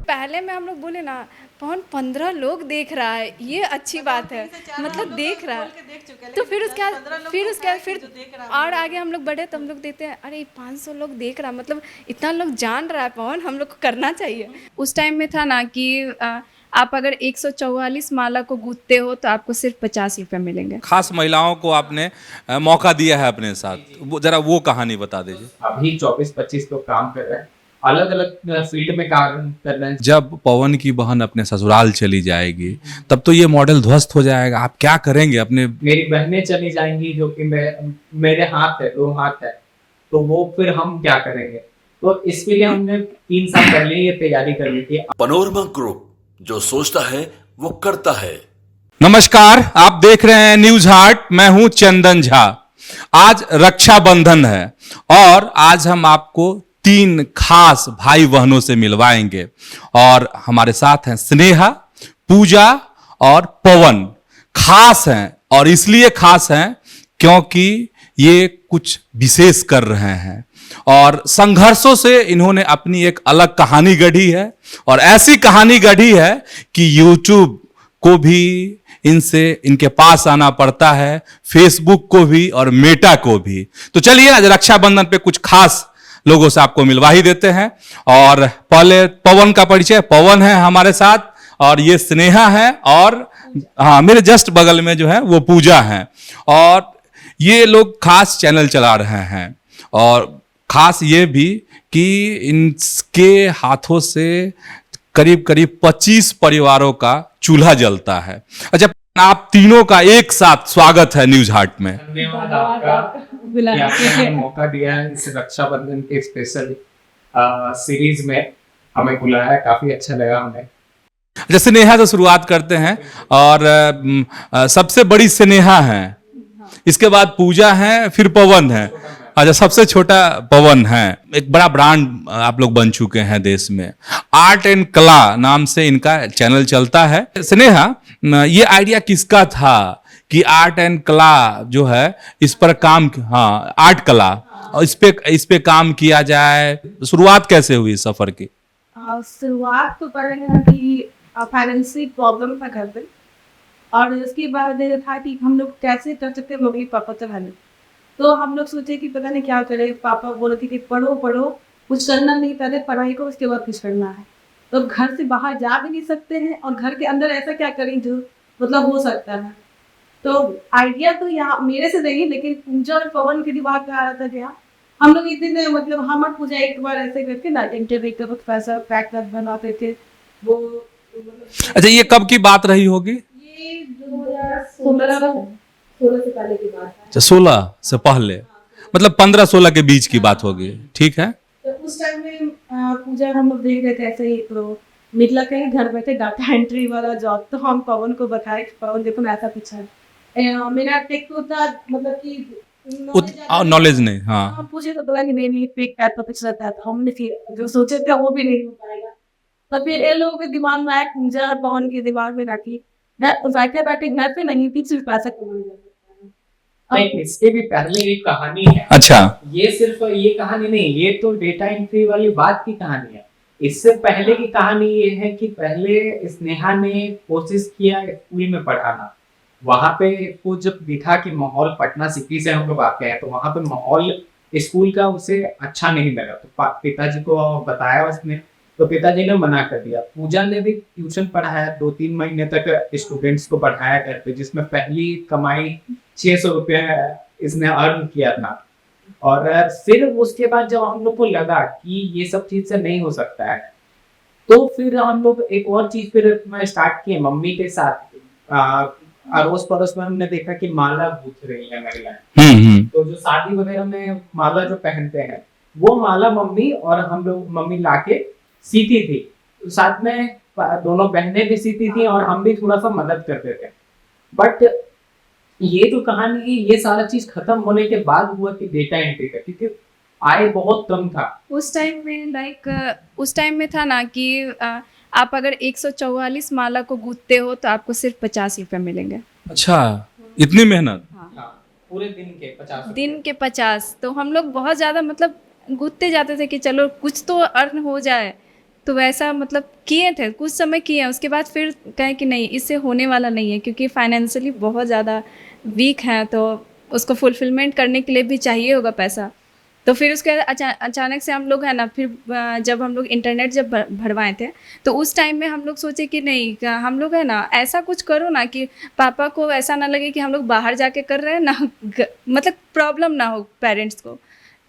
पहले में हम लोग बोले ना, कौन 15 लोग देख रहा है, ये अच्छी बात है, मतलब देख रहा है। तो फिर और आगे हम लोग बढ़े तो हम लोग देखते हैं, अरे 500 लोग देख रहा, मतलब इतना लोग जान रहा है पवन, हम लोग को करना चाहिए। उस टाइम में था ना कि आप अगर 144 माला को गूंथते हो तो आपको सिर्फ 50 रुपये मिलेंगे। खास महिलाओं को आपने मौका दिया है अपने साथ, वो जरा वो कहानी बता दीजिए। अभी 24-25 लोग काम कर रहे हैं, अलग अलग फील्ड में काम कर रहे हैं। जब पवन की बहन अपने ससुराल चली जाएगी तब तो ये मॉडल ध्वस्त हो जाएगा, आप क्या करेंगे अपने? मेरी बहनें चली जाएंगी जो कि मेरे हाथ है, 2 हाथ है, तो वो फिर हम क्या करेंगे? तो इसके लिए हमने 3 साल पहले ये तैयारी कर ली थी। पनोरमा ग्रुप, जो सोचता है वो करता है। नमस्कार, आप देख रहे हैं न्यूज हार्ट, मैं हूं चंदन झा। आज रक्षाबंधन है और आज हम आपको 3 खास भाई बहनों से मिलवाएंगे और हमारे साथ हैं स्नेहा, पूजा और पवन। खास हैं और इसलिए खास हैं क्योंकि ये कुछ विशेष कर रहे हैं और संघर्षों से इन्होंने अपनी एक अलग कहानी गढ़ी है और ऐसी कहानी गढ़ी है कि YouTube को भी इनसे इनके पास आना पड़ता है, फेसबुक को भी और मेटा को भी। तो चलिए आज रक्षाबंधन पे कुछ खास लोगों से आपको मिलवा ही देते हैं। और पहले पवन का परिचय, पवन है हमारे साथ और ये स्नेहा है और हाँ मेरे जस्ट बगल में जो है वो पूजा है। और ये लोग खास चैनल चला रहे हैं और खास ये भी कि इनके हाथों से करीब करीब 25 परिवारों का चूल्हा जलता है। अच्छा, आप तीनों का एक साथ स्वागत है न्यूज हार्ट में। धन्यवाद आपका कि आपने मौका दिया है इस रक्षाबंधन के स्पेशल सीरीज में हमें बुलाया है, काफी अच्छा लगा हमें। जैसे स्नेहा से शुरुआत करते हैं और सबसे बड़ी स्नेहा है, इसके बाद पूजा है, फिर पवन है। अच्छा, सबसे छोटा पवन है। एक बड़ा ब्रांड आप लोग बन चुके हैं देश में, आर्ट एंड कला नाम से इनका चैनल चलता है। स्नेहा, ये आइडिया किसका था कि आर्ट एंड कला जो है इस पर काम, हाँ आर्ट कला, और इस पे काम किया जाए? शुरुआत कैसे हुई सफर की? शुरुआत तो पर है कि फाइनेंशियल प्रॉब्लम था घर पे, और उसके बाद था कि हम लोग कैसे कर सकते मम्मी पापा चलाने। तो हम लोग सोचे कि पता नहीं क्या करें। पापा बोले थे कि पढ़ो पढ़ो, कुछ करना नहीं, पहले पढ़ाई को उसके बाद कुछ करना है। तो घर से बाहर जा भी नहीं सकते हैं और घर के अंदर ऐसा क्या करें जो मतलब हो सकता है। तो आइडिया तो यहाँ मेरे से नहीं, लेकिन पूजा और पवन के दिमाग में आ रहा था कि यहाँ हम लोग एक दिन मतलब हम और पूजा एक बार ऐसे करके ना इंटरव्यू का पैसा पैक कर बनाते थे वो। अच्छा, ये कब की बात रही होगी? ये 2016 से पहले की बात है। 16 से पहले, मतलब 15-16 के बीच की बात होगी, ठीक है। तो उस टाइम में पूजा हम लोग देख रहे थे ऐसे ही, तो निकला कहीं घर बैठे डाटा एंट्री वाला जॉब। तो हम पवन को बताए कि पवन देखो मैं ऐसा कुछ है, मेरा टेक को था मतलब कि नॉलेज नहीं। हाँ, हम पूछे तो बोला कि नहीं टेक का कुछ रहता है। तो हमने फिर जो सोचे थे वो भी नहीं हो पाएगा। तो फिर ये लोगों के दिमाग में आया, पूजा और पवन के दिमाग में रखी बैठे बैठे घर पे नहीं भी सिर्फ पैसा कमाया जा सकता है। नहीं, इसके भी पहले एक कहानी है। अच्छा, ये सिर्फ ये कहानी नहीं, ये तो डेटा एंट्री वाली बात की कहानी है। इससे पहले की कहानी ये है कि पहले स्नेहा ने कोशिश किया स्कूल में पढ़ाना। वहां पे वो जब देखा कि माहौल, पटना सिटी से हम लोग आते हैं, तो वहां पे माहौल स्कूल का उसे अच्छा नहीं लगा। तो पिताजी को बताया उसने, तो पिताजी ने मना कर दिया। पूजा ने भी ट्यूशन पढ़ाया, 2-3 महीने तक स्टूडेंट्स को पढ़ाया घर पे, जिसमें पहली कमाई 600 रुपये इसने अर्न किया था। और फिर उसके बाद जब हम लोग को लगा कि ये सब चीज से नहीं हो सकता है, तो फिर हम लोग एक और चीज फिर स्टार्ट किए मम्मी के साथ। अड़ोस पड़ोस में हमने देखा कि माला गूंथ रही है महिलाएं, तो जो शादी वगैरह में माला जो पहनते हैं, वो माला मम्मी और हम लोग मम्मी लाके सीती थी। तो साथ में दोनों बहनें भी सीती थी और हम भी थोड़ा सा मदद करते थे। बट ये जो कहानी, ये सारा चीज खत्म होने के बाद हुआ कि डेटा एंट्री का, क्योंकि आय बहुत कम था उस टाइम में। उस टाइम में था ना कि आप अगर 144 माला को गूंथते हो तो आपको सिर्फ 50 रुपये मिलेंगे। अच्छा, इतनी मेहनत? हाँ, पूरे दिन के 50। तो हम लोग बहुत ज़्यादा मतलब गूंथते जाते थे कि चलो कुछ तो अर्न हो जाए। तो वैसा मतलब किए थे, कुछ समय किए, उसके बाद फिर कहे कि नहीं, इससे होने वाला नहीं है, क्योंकि फाइनेंशियली बहुत ज़्यादा वीक हैं, तो उसको फुलफिलमेंट करने के लिए भी चाहिए होगा पैसा। तो फिर उसके बाद अचानक से हम लोग है ना, फिर जब हम लोग इंटरनेट जब भरवाए थे, तो उस टाइम में हम लोग सोचे कि नहीं, हम लोग है ना ऐसा कुछ करो ना कि पापा को ऐसा ना लगे कि हम लोग बाहर जाके कर रहे हैं ना, मतलब प्रॉब्लम ना हो पेरेंट्स को।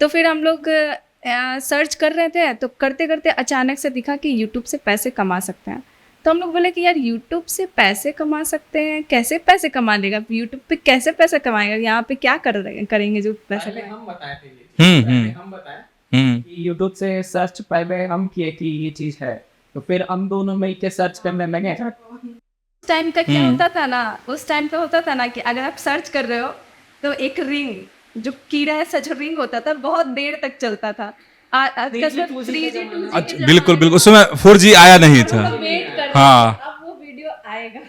तो फिर हम लोग सर्च कर रहे थे, तो करते करते अचानक से दिखा कि यूट्यूब से पैसे कमा सकते हैं। तो हम लोग बोले कि यार यूट्यूब से पैसे कमा सकते हैं, कैसे पैसे कमा लेगा, यूट्यूब पे कैसे पैसे कमाएगा, यहाँ पे क्या करेंगे जो पैसे पहले हम बताए थे ये हम्म, चीज़। पहले हम्म। हम बताए कि यूट्यूब से सर्च पहले हम किए कि ये चीज है, तो फिर हम दोनों मिलके सर्च करने लगे। उस टाइम का क्या होता था ना, उस टाइम पे होता था ना कि अगर आप सर्च कर रहे हो तो एक रिंग, जो कीड़ा ऐसा जो रिंग होता था, बहुत देर तक चलता था। आजकल 3G 2G अच्छा, बिल्कुल बिल्कुल, उस समय 4G आया नहीं था। वेट कर रहे हाँ। हैं, अब वो वीडियो आएगा,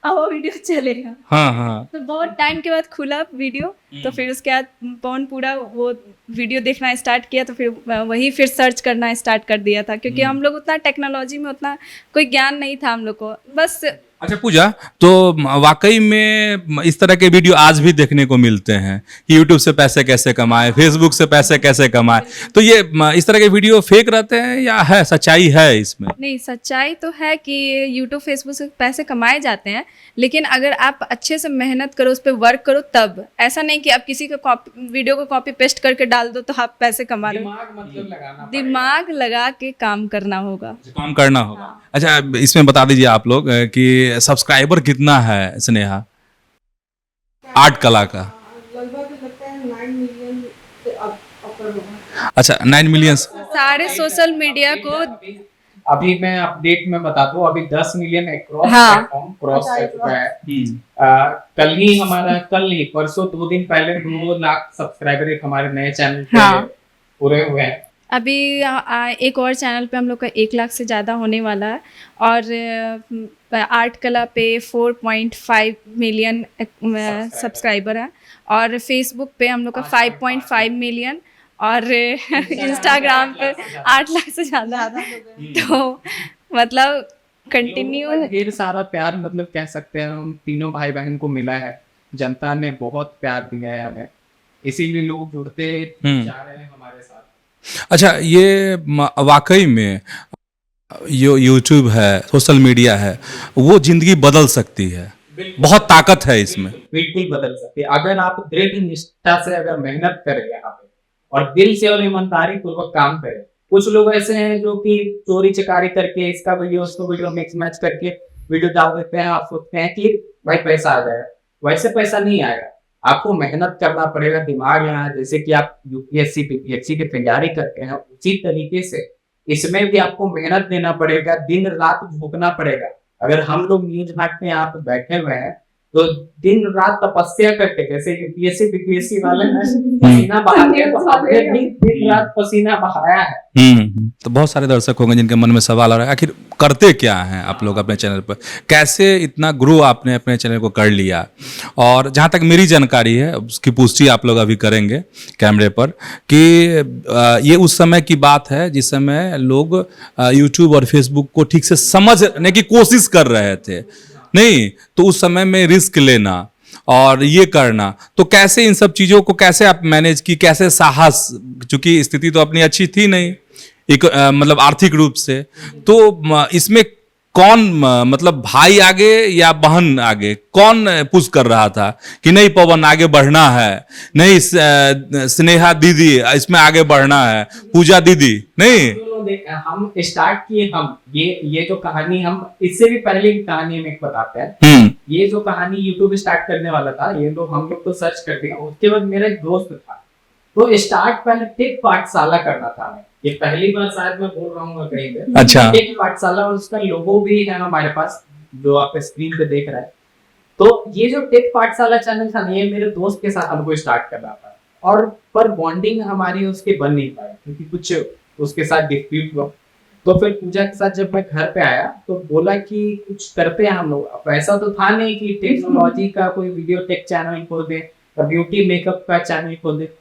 अब वो वीडियो चलेगा। हाँ हाँ। तो बहुत टाइम के बाद खुला वीडियो, तो फिर उसके बाद पवन पूरा वो वीडियो देखना स्टार्ट किया, तो फिर वही फिर सर्च करना स्टार्ट कर दिया था, क्योंकि हम लोग उतना टेक्नोलॉजी में उतना कोई ज्ञान नहीं था हम लोग को, बस। अच्छा पूजा, तो वाकई में इस तरह के वीडियो आज भी देखने को मिलते हैं कि यूट्यूब से पैसे कैसे कमाए, फेसबुक से पैसे कैसे कमाए, तो ये इस तरह के वीडियो फेक रहते हैं या है, सच्चाई है इसमें? नहीं, सच्चाई तो है कि यूट्यूब फेसबुक से पैसे कमाए जाते हैं, लेकिन अगर आप अच्छे से मेहनत करो, उस पर वर्क करो, तब। ऐसा नहीं कि आप किसी का वीडियो को कॉपी पेस्ट करके डाल दो तो आप पैसे कमा रहे हो। दिमाग मतलब लगाना पड़ेगा। दिमाग लगा के काम करना होगा। काम करना होगा। अच्छा, इसमें बता दीजिए आप लोग कि सब्सक्राइबर कितना है स्नेहा आर्ट कला का? लगभग लगता है 9 मिलियन से ऊपर होगा। अच्छा, 9 मिलियन। सारे सोशल मीडिया को अभी मैं अपडेट में बता दूं, अभी 10 मिलियन क्रॉस हाँ। प्लेटफॉर्म क्रॉस कर चुका है। कल ही हमारा, कल नहीं परसों 2 दिन पहले 2 लाख सब्सक्राइबर एक हमारे नए चैनल पे हाँ। पूरे हुए हैं। अभी एक और चैनल पे हम लोग का 1 लाख से ज़्यादा होने वाला है, और आर्ट कला पे 4.5 मिलियन सब्सक्राइबर हैं, और फेसबुक पे हम लोग का 5.5 मिलियन, और इंस्टाग्राम पे 8 लाख से ज़्यादा। तो मतलब कंटिन्यू ढेर सारा प्यार, मतलब कह सकते हैं हम तीनों भाई बहन को मिला है, जनता ने बहुत प्यार दिया है हमें, इसीलिए लोग जुड़ते जा रहे हैं हमारे साथ। अच्छा, ये वाकई में जो यूट्यूब है, सोशल मीडिया है, वो जिंदगी बदल सकती है, बहुत ताकत है इसमें। बिल्कुल बदल सकती है अगर आप दृढ़ निष्ठा से अगर मेहनत करें यहाँ पे, और दिल से और ईमानदारी पूर्वक काम करें। कुछ लोग ऐसे हैं जो कि चोरी चकारी करके इसका वीडियो उसको वीडियो मिक्स मैच करके वीडियो डाल देते हैं। आप सोचते हैं कि भाई पैसा आ जाएगा, वैसे पैसा नहीं आएगा, आपको मेहनत करना पड़ेगा, दिमाग लगाना। जैसे कि आप यूपीएससी पीपीएससी की तैयारी करते हैं, उसी तरीके से इसमें भी आपको मेहनत देना पड़ेगा, दिन रात झोंकना पड़ेगा। अगर हम लोग न्यूज हाट में यहाँ पे बैठे हुए हैं तो दिन रात तपस्या करके, जैसे यूपीएससी पीपीएससी वाले पसीना बहाते हैं, तो हमने भी दिन रात पसीना बहाया है। तो बहुत सारे दर्शक होंगे जिनके मन में सवाल आ रहा है, आखिर करते क्या हैं आप लोग अपने चैनल पर, कैसे इतना ग्रो आपने अपने चैनल को कर लिया? और जहाँ तक मेरी जानकारी है, उसकी पुष्टि आप लोग अभी करेंगे कैमरे पर, कि ये उस समय की बात है जिस समय लोग यूट्यूब और फेसबुक को ठीक से समझने की कोशिश कर रहे थे, नहीं तो उस समय में रिस्क लेना और ये करना, तो कैसे इन सब चीज़ों को कैसे आप मैनेज की, कैसे साहस, चूंकि स्थिति तो अपनी अच्छी थी नहीं एक मतलब आर्थिक रूप से, तो इसमें कौन मतलब भाई आगे या बहन आगे, कौन पुश कर रहा था कि नहीं पवन आगे बढ़ना है, नहीं स्नेहा दीदी इसमें आगे बढ़ना है, पूजा दीदी नहीं? हम स्टार्ट किए, हम ये जो कहानी, हम इससे भी पहले की कहानी में बताते हैं। ये जो कहानी यूट्यूब स्टार्ट करने वाला था, ये लोग हम लोग तो सर्च कर दिया। उसके बाद मेरा एक दोस्त था, तो स्टार्ट पहले टेक पाठशाला करना था। मैं ये पहली बार शायद मैं बोल रहा हूँ कहीं पे। अच्छा। टेक पाठशाला, और उसका लोगो भी है हमारे पास, जो आप स्क्रीन पे देख रहे हैं। तो ये जो टेक पाठशाला चैनल था, ये मेरे दोस्त के साथ हमको स्टार्ट करना था, और पर बॉन्डिंग हमारी उसके बन नहीं पाई, क्योंकि कुछ उसके साथ डिस्प्यूट हुआ। तो फिर पूजा के साथ जब मैं घर पे आया तो बोला कि कुछ करते हैं हम लोग। ऐसा तो था नहीं कि टेक्नोलॉजी का कोई वीडियो टेक चैनल खोल दे, ब्यूटी मेकअप का चैनल खोल दे।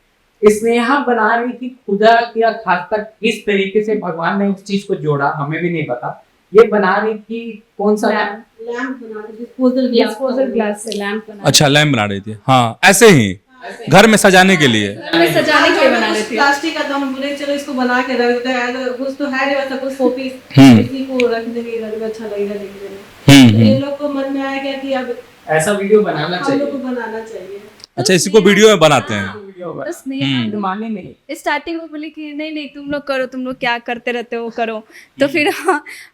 स्नेहा बना रही थी खुदा या खास तक किस तरीके से भगवान ने उस चीज को जोड़ा हमें भी नहीं पता। ये बना रही थी कौन सा लैंप बना रहे डिस्पोजल ग्लास से लैंप बना अच्छा लैम्प बना रही थी, हाँ ऐसे ही घर में सजाने के लिए। हमें सजाने के लिए बना रहे थे। प्लास्टिक का तो हम बोले चलो इसको बना के रख देते हैं, कुछ तो है नहीं वैसा कुछ शोपीस, इसी को रख देंगे घर में, अच्छा लगेगा देखने में। तो ये लोग को मन में आया क्या कि अब ऐसा वीडियो बनाना हम चाहिए। लोग को बनाना चाहिए। अच्छा इसी को वीडियो में बनाते हैं। तो स्नेहा माने नहीं स्टार्टिंग में बोली कि नहीं नहीं तुम लोग करो, तुम लोग क्या करते रहते हो करो। तो फिर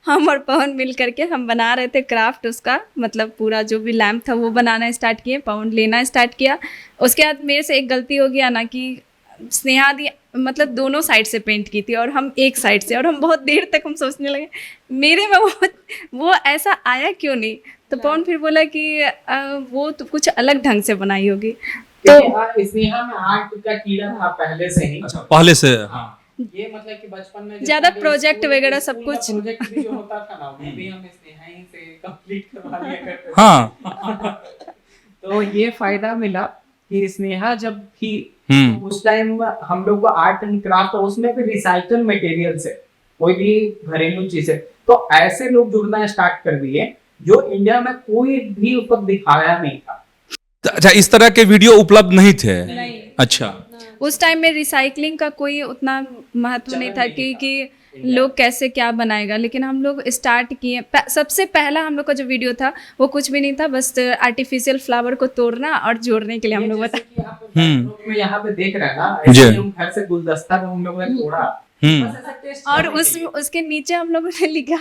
हम और पवन मिल करके हम बना रहे थे क्राफ्ट उसका, मतलब पूरा जो भी लैम्प था वो बनाना स्टार्ट किए, पवन लेना स्टार्ट किया। उसके बाद मेरे से एक गलती हो गया ना कि स्नेहा दी मतलब दोनों साइड से पेंट की थी और हम एक साइड से, और हम बहुत देर तक हम सोचने लगे मेरे में वो ऐसा आया क्यों नहीं। तो पवन फिर बोला कि वो तो कुछ अलग ढंग से बनाई होगी। तो स्नेहा में आर्ट का कीड़ा था पहले से ही। पहले से हाँ ये मतलब कि बचपन में ज्यादा प्रोजेक्ट वगैरह सब कुछ प्रोजेक्ट भी जो होता था ना वो भी हम स्नेहा ही से कंप्लीट करवा लिया करते थे। हाँ तो ये फायदा मिला कि स्नेहा जब थी उस टाइम हम लोग को आर्ट एंड क्राफ्ट, उसमें भी रिसाइकल मटेरियल से कोई भी घरेलू चीजें, तो ऐसे लोग जुड़ना स्टार्ट कर दिए जो इंडिया में कोई भी उस वक्त दिखाया नहीं था। अच्छा इस तरह के वीडियो उपलब्ध नहीं थे। नहीं। अच्छा उस टाइम में रिसाइकलिंग का कोई उतना महत्व नहीं था कि लोग कैसे क्या बनाएगा, लेकिन हम लोग स्टार्ट किए। सबसे पहला हम लोग का जो वीडियो था वो कुछ भी नहीं था, बस आर्टिफिशियल फ्लावर को तोड़ना और जोड़ने के लिए हम लोग बता। मैं यहाँ पे देख रहा ना, ऐसे हम घर से गुलदस्ता को हम लोग ने तोड़ा और उसके नीचे हम लोगों ने लिखा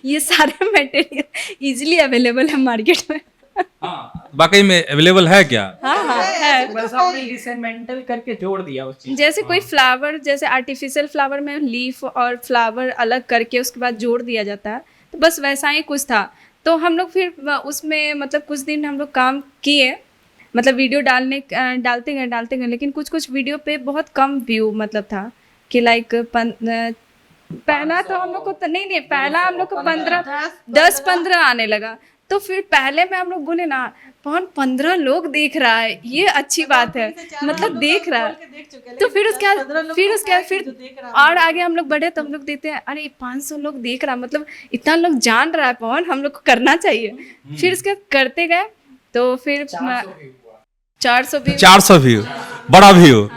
ये सारे मटेरियल इजीली अवेलेबल है मार्केट में। वाकई में अवेलेबल है क्या? हाँ है। बस हमने इसे मेंटल करके जोड़ दिया उस चीज। जैसे कोई फ्लावर, जैसे आर्टिफिशियल फ्लावर में लीफ और फ्लावर अलग करके उसके बाद जोड़ दिया जाता है, तो बस वैसा ही कुछ था। तो हम लोग फिर उसमें मतलब कुछ दिन हम लोग काम किए, मतलब वीडियो डालते गए, लेकिन कुछ वीडियो पे बहुत कम व्यू मतलब था कि लाइक पहला तो हम लोग को नहीं पहला हम लोग को 10-15 आने लगा। तो फिर पहले में हम लोग बोले ना पवन 15 लोग देख रहा है, ये अच्छी बात है, मतलब देख रहा है। तो फिर उसके और आगे हम लोग बढ़े तो हम लोग देते हैं अरे 500 लोग देख रहा है, मतलब इतना लोग जान रहा है पवन, हम लोग को करना चाहिए। फिर उसके बाद करते गए तो फिर 400 व्यू, बड़ा व्यू।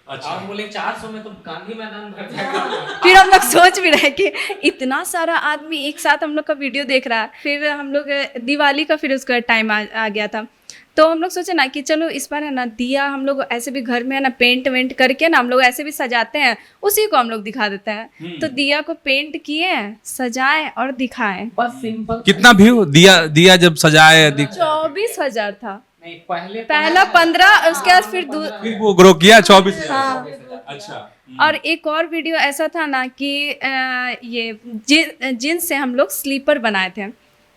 अच्छा बोले 400 में तो गांधी मैदान भर जाएगा। फिर हम लोग सोच भी रहे कि इतना सारा आदमी एक साथ हम लोग का वीडियो देख रहा है। फिर हम लोग दिवाली का फिर उसका टाइम आ गया था, तो हम लोग सोचे ना कि चलो इस बार है ना दिया हम लोग ऐसे भी घर में है ना पेंट वेंट करके ना हम लोग ऐसे भी सजाते हैं, उसी को हम लोग दिखा देते हैं। तो दिया को पेंट किए, सजाए और दिखाए। बस सिंपल। कितना व्यू दिया जब सजाए? 24,000 था। नहीं पहला 15, उसके बाद फिर वो ग्रो किया 24। हाँ। अच्छा। और एक और वीडियो ऐसा था ना कि ये जींस से हम लोग स्लीपर बनाए थे,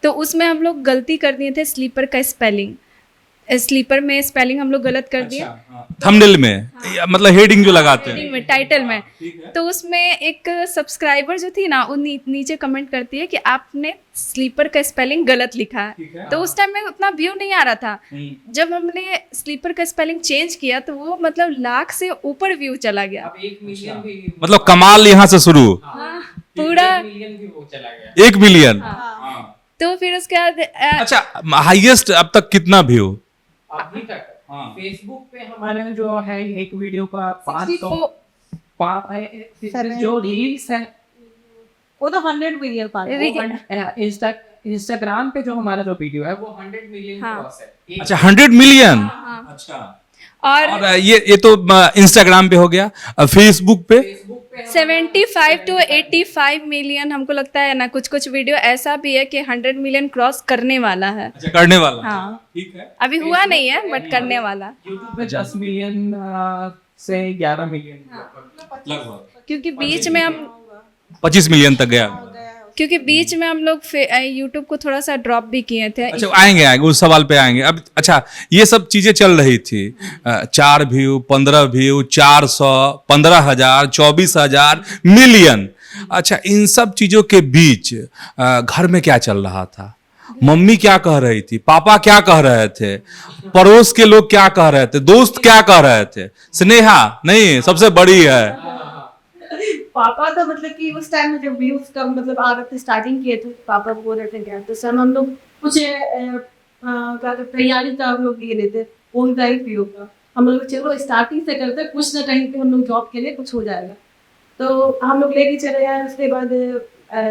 तो उसमें हम लोग गलती कर दिए थे स्लीपर का स्पेलिंग। स्लीपर में स्पेलिंग हम लोग गलत कर दिए। थंबनेल में मतलब हेडिंग जो लगाते हैं, हेडिंग में, टाइटल में। तो उसमें एक सब्सक्राइबर जो थी ना वो नीचे कमेंट करती है कि आपने स्लीपर का स्पेलिंग गलत लिखा है। तो उस टाइम में उतना व्यू नहीं आ रहा था। जब हमने स्लीपर का स्पेलिंग चेंज किया तो वो मतलब लाख से ऊपर व्यू चला गया। अब 1 मिलियन भी, मतलब कमाल यहाँ से शुरू। पूरा 1 मिलियन भी वो चला गया। 1 मिलियन। तो फिर उसके बाद अच्छा हाईएस्ट अब तक कितना व्यू अभी तक? फेसबुक पे हमारे जो है एक वीडियो का 500 जो रील्स है वो तो 100 मिलियन पास। इंस्टाग्राम पे जो हमारा जो वीडियो है वो 100 मिलियन क्रॉस है। अच्छा 100 मिलियन। अच्छा। और ये तो इंस्टाग्राम पे हो गया। फेसबुक पे 75 to 85 मिलियन हमको लगता है ना। कुछ वीडियो ऐसा भी है कि 100 मिलियन क्रॉस करने वाला है। अच्छा करने वाला। हाँ ठीक है। अभी हुआ नहीं है बट करने वाला। यूट्यूब पे 10 मिलियन से 11 मिलियन लगभग, क्योंकि बीच में हम 25 मिलियन तक गया। क्योंकि बीच में हम लोग यूट्यूब को थोड़ा सा ड्रॉप भी किए थे। अच्छा आएंगे उस सवाल पे आएंगे अब। अच्छा ये सब चीजें चल रही थी, 4 व्यू, 15 व्यू, 400, 15,000, 24,000 मिलियन। अच्छा इन सब चीजों के बीच घर में क्या चल रहा था? मम्मी क्या कह रही थी, पापा क्या कह रहे थे, पड़ोस के लोग क्या कह रहे थे, दोस्त क्या कह रहे थे, स्नेहा नहीं सबसे बड़ी है। पापा तो मतलब कि उस टाइम में जब व्यूज का मतलब आ रहे थे स्टार्टिंग किए थे, पापा बोल रहे थे क्या तो सर हम लोग कुछ क्या तैयारी का हम लोग लिए लेते ओन टाइप भी होगा, हम लोग चलो स्टार्टिंग से करते कुछ ना कहीं पे हम लोग जॉब के लिए कुछ हो जाएगा, तो हम लोग लेके चले आए। उसके बाद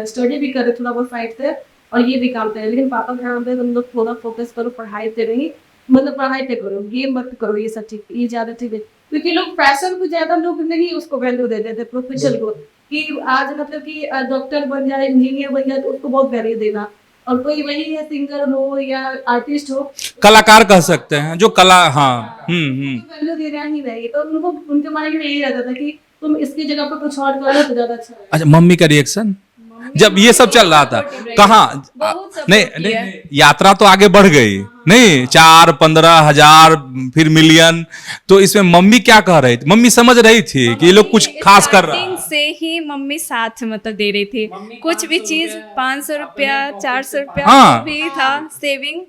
स्टडी भी करे थोड़ा बहुत साइड से और ये भी काम करे, लेकिन पापा कह रहे थे तुम लोग थोड़ा फोकस करो पढ़ाई पे नहीं, मतलब पढ़ाई पे करो, गेम मत करो, ये सब ठीक ये ज्यादा ठीक है, क्योंकि लोग फैशन को ज्यादा लोग नहीं उसको वैल्यू देते थे, प्रोफेशन को, कि आज मतलब कि डॉक्टर बन जाए इंजीनियर बन जाए तो उसको बहुत वैल्यू देना, और कोई वही है सिंगर हो या आर्टिस्ट हो, कलाकार कह सकते हैं जो कला, हाँ वैल्यू दे रहा ही नहीं, तो उनको उनके माइंड में यही रहता था कि तुम इसकी जगह पर कुछ और करो तो ज्यादा अच्छा है। अच्छा मम्मी का रिएक्शन जब ये सब चल रहा था कहाँ, नहीं नहीं यात्रा तो आगे बढ़ गई, नहीं 4-15 हज़ार फिर मिलियन, तो इसमें मम्मी क्या कह रही थी, मम्मी समझ रही थी कि ये लोग कुछ खास कर रहा है। स्टार्टिंग से ही मम्मी साथ मतलब दे रही थी, कुछ भी चीज 500 रुपया 400 रुपया हाँ। भी था सेविंग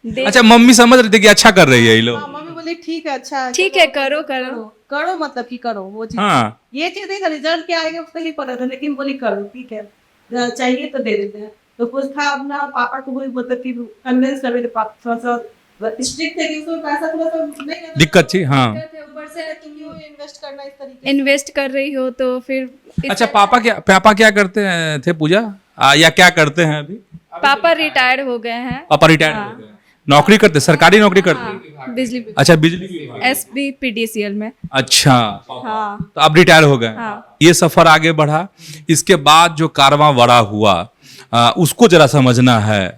दे। अच्छा मम्मी समझ रही थी कि अच्छा कर रही है ये लोग। मम्मी बोली ठीक है अच्छा ठीक है करो करो करो मतलब कि करो वो चीज, हाँ ये चीज नहीं, रिजल्ट क्या आएगा उसका नहीं पता था, लेकिन बोली करो ठीक है चाहिए तो दे देते हैं, तो कुछ था अपना पापा को वही मतलब कि कन्विंस कर रहे थे, पापा थोड़ा सा स्ट्रिक्ट थे कि उसको पैसा थोड़ा सा नहीं रहता, दिक्कत थी हाँ। ऊपर से तुम क्यों इन्वेस्ट करना इस तरीके इन्वेस्ट कर रही हो तो फिर अच्छा पापा क्या करते थे पूजा, या क्या करते हैं अभी? पापा रिटायर हो गए हैं, पापा रिटायर हो गए, नौकरी करते, सरकारी नौकरी करते? बिजली अच्छा बिजली विभाग। एसबी पीडीसीएल में। अच्छा हाँ तो अब रिटायर हो गए। हाँ। ये सफर आगे बढ़ा, इसके बाद जो कारवां बड़ा हुआ उसको जरा समझना है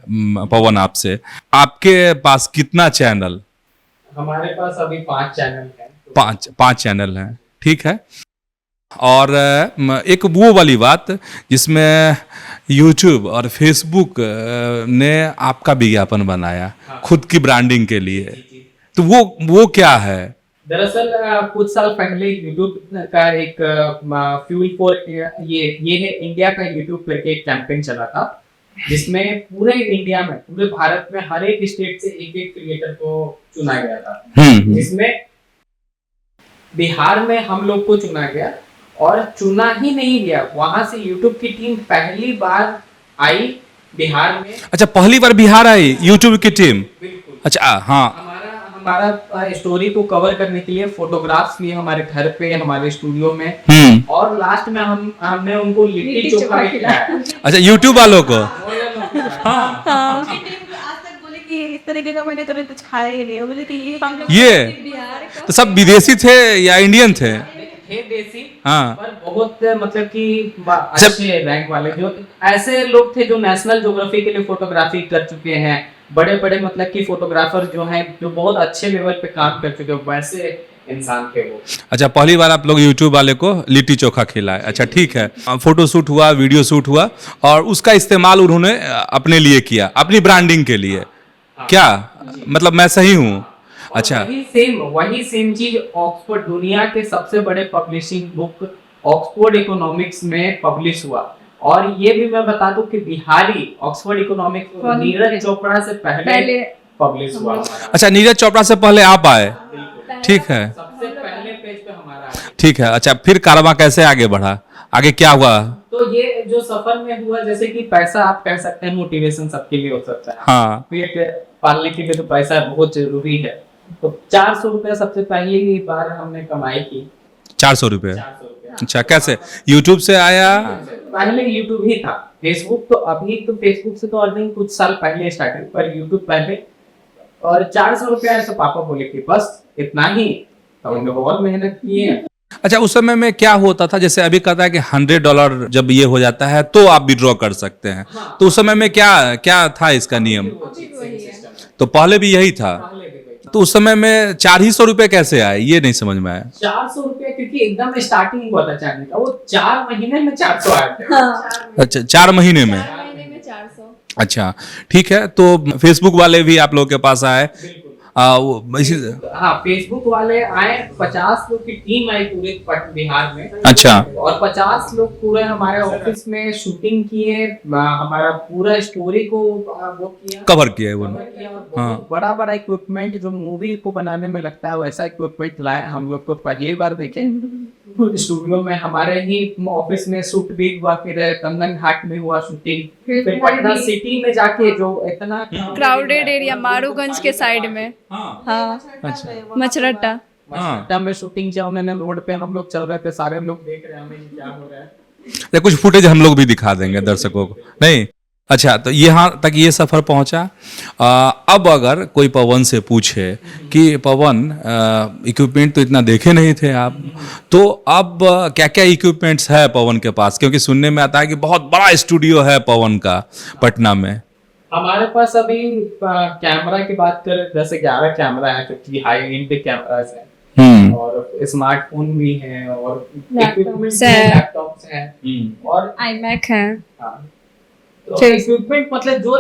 पवन आपसे। आपके पास कितना चैनल? हमारे पास अभी 5 चैनल हैं। पांच चैनल हैं, ठीक है। और एक वो वाली बात जिसमें YouTube और Facebook ने आपका विज्ञापन बनाया खुद की ब्रांडिंग के लिए, तो वो क्या है? दरअसल कुछ साल पहले YouTube का एक फ्यूल फॉर ये है इंडिया का YouTube करके एक कैंपेन चला था, जिसमें पूरे इंडिया में पूरे भारत में हर एक स्टेट से एक क्रिएटर को चुना गया था, जिसमें बिहार में हम लोग को चुना गया, और चुना ही नहीं गया, वहां से YouTube की टीम पहली बार आई बिहार में। अच्छा पहली बार बिहार आई YouTube की टीम? बिल्कुल। अच्छा हाँ। हमारा स्टोरी को कवर करने के लिए फोटोग्राफ्स लिए हमारे घर पे हमारे स्टूडियो में, और लास्ट में हमने उनको लिट्टी चोखा खिलाया। अच्छा YouTube वालों को? आज तक बोले कि इस तरीके का मैंने कभी कुछ खाया ही नहीं, बोले कि ये तो सब विदेशी थे या इंडियन थे? थे देसी, हाँ। पर बहुत मतलब कि अच्छे रैंक वाले जो ऐसे लोग थे जो नेशनल ज्योग्राफी के लिए फोटोग्राफी कर चुके हैं, बड़े बड़े मतलब कि फोटोग्राफर जो हैं जो बहुत अच्छे लेवल पे काम कर चुके हैं, वैसे इंसान थे वो। अच्छा पहली बार आप लोग YouTube वाले को लिट्टी चोखा खिलाए, अच्छा ठीक है। फोटो शूट हुआ, वीडियो शूट हुआ, और उसका इस्तेमाल उन्होंने अपने लिए किया, अपनी ब्रांडिंग के लिए। क्या मतलब मैं सही हूँ? अच्छा वही सेम चीज ऑक्सफोर्ड, दुनिया के सबसे बड़े पब्लिशिंग बुक ऑक्सफोर्ड इकोनॉमिक्स में पब्लिश हुआ, और ये भी मैं बता दूं कि बिहारी ऑक्सफोर्ड इकोनॉमिक्स नीरज चोपड़ा से पहले पब्लिश हुआ। अच्छा नीरज चोपड़ा से पहले आप आए, ठीक है, सबसे पहले पेज पे हमारा आया। ठीक है। अच्छा फिर कारवां कैसे आगे बढ़ा, आगे क्या हुआ? तो ये जो सफर में हुआ, जैसे कि पैसा आप कह सकते हैं मोटिवेशन सबके लिए हो सकता है, हाँ। पेट पालने के लिए तो पैसा बहुत जरूरी है, तो 400 रुपया सबसे पहले ही बार हमने कमाई की। 400 रुपये? अच्छा कैसे, यूट्यूब से आया? पहले यूट्यूब ही था, फेसबुक तो अभी तो फेसबुक से तो अर्निंग कुछ साल पहले स्टार्ट, पर यूट्यूब पहले। और 400 रुपया ऐसे पापा बोले कि बस इतना ही, तो हमने बहुत मेहनत की है। अच्छा उस समय में क्या होता था, जैसे अभी कहता है कि $100 जब ये हो जाता है तो आप विड्रॉ कर सकते हैं, तो उस समय में क्या था इसका नियम? तो पहले भी यही था, तो उस समय में 400 रुपये कैसे आए, ये नहीं समझ में आया। 400 रुपया क्योंकि एकदम स्टार्टिंग हुआ था चैनल का, वो 4 महीने में 400 आए थे। अच्छा 4 महीने में? 400। अच्छा ठीक है। तो फेसबुक वाले भी आप लोगों के पास आए, हाँ, फेसबुक वाले आए, 50 लोग की टीम आई पूरे बिहार में। अच्छा। और 50 लोग पूरे हमारे ऑफिस में शूटिंग किए, हमारा पूरा स्टोरी को वो किया, कवर किया है वो। cover किया। और हाँ। बहुत बड़ा बड़ा इक्विपमेंट जो मूवी को बनाने में लगता है वैसा इक्विपमेंट लाए हम लोग को पहली बार देखे स्टूडियो में। हमारे ही ऑफिस में शूट भी हुआ, फिर कंगन घाट में हुआ शूटिंग, फिर पटना सिटी में जाके जो इतना क्राउडेड एरिया मारूगंज के साइड में। हाँ। हाँ, अच्छा। मचरट्टा। मछली में शूटिंग किया उन्होंने, रोड पे हम लोग चल रहे थे, सारे लोग देख रहे हैं हमें क्या हो रहा है। या कुछ फुटेज हम लोग भी दिखा देंगे दर्शकों को, नहीं? अच्छा, तो यहाँ तक ये सफ़र पहुँचा। अब अगर कोई पवन से पूछे कि पवन, इक्विपमेंट तो इतना देखे नहीं थे आप, तो अब क्या क्या इक्विपमेंट्स है पवन के पास? क्योंकि सुनने में आता है कि बहुत बड़ा स्टूडियो है पवन का पटना में। हमारे पास अभी कैमरा की बात करें, 10-11 कैमरा है, क्योंकि हाई एंड कैमरास है, और स्मार्टफोन भी है, और लैपटॉप्स है, लैपटॉप्स हैं, और iMac है। हाँ, तो इक्विपमेंट मतलब जो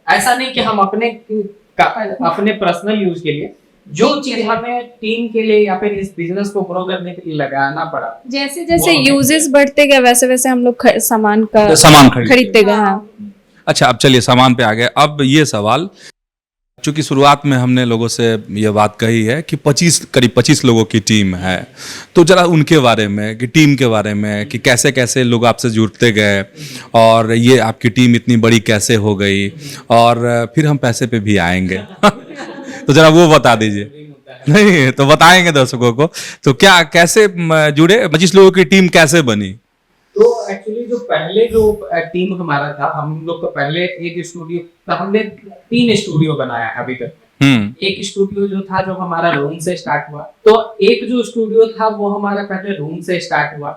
ऐसा नहीं कि हम अपने पर्सनल यूज के लिए, जो चीज हमें टीम के लिए या फिर इस बिजनेस को ग्रो करने के लिए लगाना पड़ा, जैसे जैसे यूजेस बढ़ते गए वैसे वैसे हम लोग सामान खरीदते गए। हाँ। अच्छा, अब चलिए सामान पे आ गए। अब ये सवाल, चूंकि शुरुआत में हमने लोगों से ये बात कही है कि करीब 25 लोगों की टीम है, तो जरा उनके बारे में, कि टीम के बारे में, कि कैसे कैसे लोग आपसे जुड़ते गए और ये आपकी टीम इतनी बड़ी कैसे हो गई, और फिर हम पैसे पे भी आएंगे तो जरा वो बता दीजिए। नहीं तो बताएंगे दर्शकों को, तो क्या कैसे जुड़े, 25 लोगों की टीम कैसे बनी? तो एक्चुअली जो पहले जो टीम हमारा था, हम लोग को पहले एक स्टूडियो, हमने 3 स्टूडियो बनाया अभी तक। एक स्टूडियो जो था जो हमारा रूम से स्टार्ट हुआ, तो एक जो स्टूडियो था वो हमारा पहले रूम से स्टार्ट हुआ,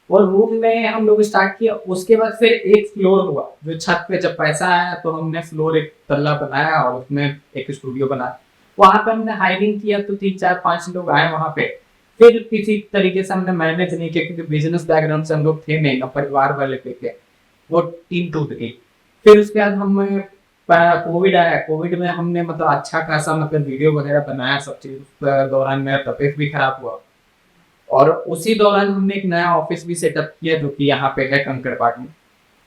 और रूम में हम लोग स्टार्ट किया। उसके बाद फिर एक फ्लोर हुआ, जो छत पे जब पैसा आया तो हमने फ्लोर एक तल्ला बनाया और उसमें एक स्टूडियो बनाया। वहां पे हमने हायरिंग किया, तो 3-4-5 लोग आए वहां पे। फिर किसी तरीके से हमने मैनेज नहीं किया, क्योंकि बिजनेस बैकग्राउंड से हम लोग थे नहीं, परिवार वाले थे, वो टीम टूट गई। फिर उसके बाद हम कोविड आया, कोविड में हमने मतलब अच्छा खासा मतलब वीडियो वगैरह बनाया, सब चीज। उस दौरान मेरा तबीयत भी खराब हुआ, और उसी दौरान हमने एक नया ऑफिस भी सेटअप किया, जो कि यहाँ पे है कंकड़बाग में।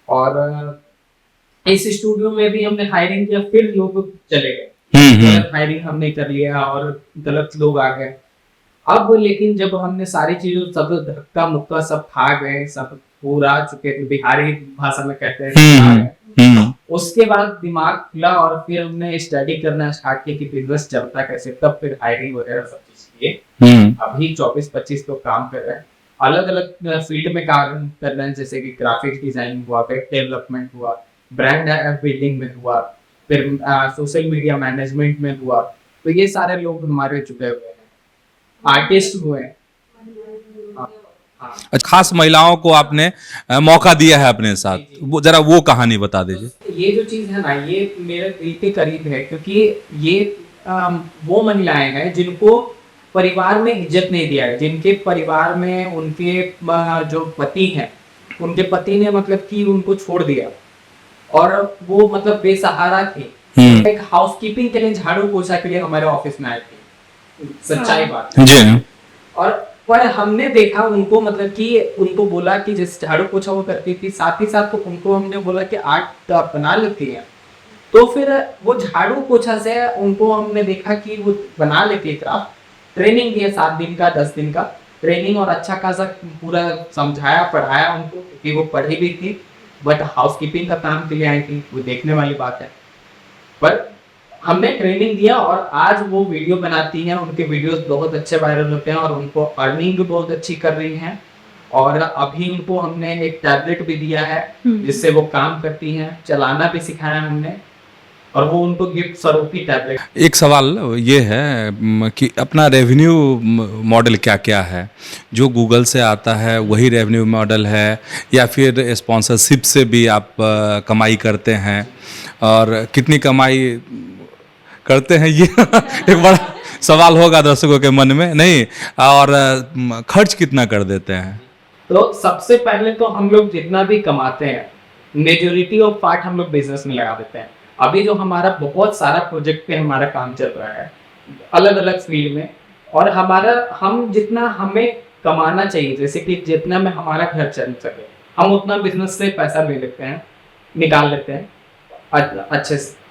और इस स्टूडियो में भी हमने हायरिंग किया, फिर लोग चले गए, गलत हायरिंग हमने कर लिया और गलत लोग आ गए। अब लेकिन जब हमने सारी चीजों सब धक्का मुक्का सब खा गए, सब पूरा चुके थे, बिहारी भाषा में कहते हैं, उसके बाद दिमाग खुला और फिर हमने स्टडी करना स्टार्ट किया कि बिजनेस चलता कैसे। तब फिर हायरिंग वगैरह सब चीज किए। अभी 24-25 लोग काम कर रहे हैं, अलग अलग फील्ड में काम कर रहे हैं, जैसे कि ग्राफिक्स डिजाइनिंग हुआ, वेब डेवलपमेंट हुआ, ब्रांड बिल्डिंग में हुआ, फिर सोशल मीडिया मैनेजमेंट में हुआ। तो ये सारे लोग हमारे जुड़े हुए हैं, आर्टिस्ट हुए। खास महिलाओं को आपने मौका दिया है अपने साथ, वो जरा वो कहानी बता दीजिए। ये जो चीज है ना, ये मेरे दिल के करीब है, क्योंकि ये वो महिलाएं हैं जिनको परिवार में इज्जत नहीं दिया है, जिनके परिवार में उनके जो पति हैं, उनके पति ने मतलब कि उनको छोड़ दिया, और वो मतलब बेसहारा थी। एक हाउसकीपिंग के लिए, झाड़ू पोछा के लिए हमारे ऑफिस में आए थे, सच्चाई बात जी। और पर हमने देखा उनको, मतलब कि उनको बोला कि जिस झाड़ू पोछा वो करती थी, साथ ही साथ तो उनको हमने बोला कि आर्ट बना लेती है। तो फिर वो झाड़ू पोछा से उनको हमने देखा कि वो बना लेती है क्राफ्ट। ट्रेनिंग दिया 7 दिन का, 10 दिन का ट्रेनिंग, और अच्छा खासा पूरा समझाया पढ़ाया उनको, क्योंकि वो पढ़ी भी थी, बट हाउसकीपिंग का काम के लिए आई थी, वो देखने वाली बात है। पर हमने ट्रेनिंग दिया और आज वो वीडियो बनाती हैं, उनके वीडियोस बहुत अच्छे वायरल होते हैं, और उनको अर्निंग भी बहुत अच्छी कर रही हैं। और अभी उनको हमने एक टैबलेट भी दिया है जिससे वो काम करती हैं, चलाना भी सिखाया हमने, और वो उनको गिफ्ट स्वरूप ही टैबलेट। एक सवाल ये है कि अपना रेवेन्यू मॉडल क्या क्या है? जो गूगल से आता है वही रेवेन्यू मॉडल है, या फिर स्पॉन्सरशिप से भी आप कमाई करते हैं, और कितनी कमाई करते हैं ये एक बड़ा सवाल होगा दर्शकों के मन में, नहीं? और खर्च कितना कर देते हैं? तो सबसे पहले तो हम लोग जितना भी कमाते हैं, मेजोरिटी ऑफ पार्ट हम लोग बिजनेस में लगा देते हैं। अभी जो हमारा बहुत सारा प्रोजेक्ट पे हमारा काम चल रहा है, अलग अलग फील्ड में, और हम जितना हमें कमाना चाहिए, जैसे कि जितना में हमारा घर चल सके, हम उतना बिजनेस से पैसा ले लेते हैं, निकाल लेते हैं,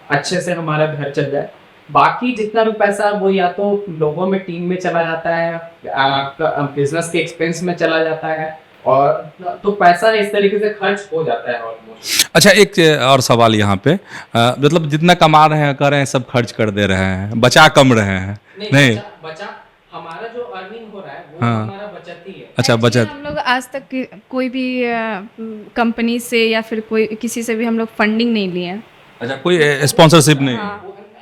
अच्छे से हमारा घर चल जाए। बाकी जितना भी पैसा वो या तो लोगों में, टीम में चला जाता है, बिजनेस के एक्सपेंस में चला जाता है, और तो पैसा इस तरीके से खर्च हो जाता है ऑलमोस्ट। अच्छा, एक और सवाल यहाँ पे, मतलब जितना कमा रहे हैं कर रहे हैं सब खर्च कर दे रहे हैं, बचा कम रहे हैं? नहीं, बचा हमारा जो अर्निंग हो रहा है वो हाँ। हमारा बचत ही है। अच्छा, बचत। हम लोग आज तक कोई भी कंपनी से या फिर कोई किसी से भी हम लोग फंडिंग नहीं लिए हैं। अच्छा, कोई स्पॉन्सरशिप नहीं?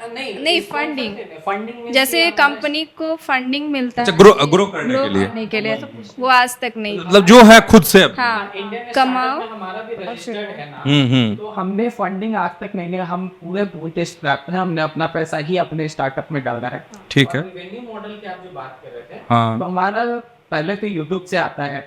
नहीं, फंडिंग जैसे कंपनी को फंडिंग मिलता अच्छा, है ग्रो करने के लिए? करने के लिए, तो वो आज तक नहीं। मतलब जो है खुद से? हाँ, इंडियन कमाओ। स्टार्टअप में हमारा भी रजिस्टर्ड है ना, हम्म। तो हमने फंडिंग आज तक नहीं लिया, हम पूरे बूटस्ट्रैप हैं, हमने अपना पैसा ही अपने स्टार्टअप में डाला है। ठीक है। रेवेन्यू मॉडल की आप जो बात कर रहे थे, हाँ। तो हमारा पहले तो यूट्यूब से आता है,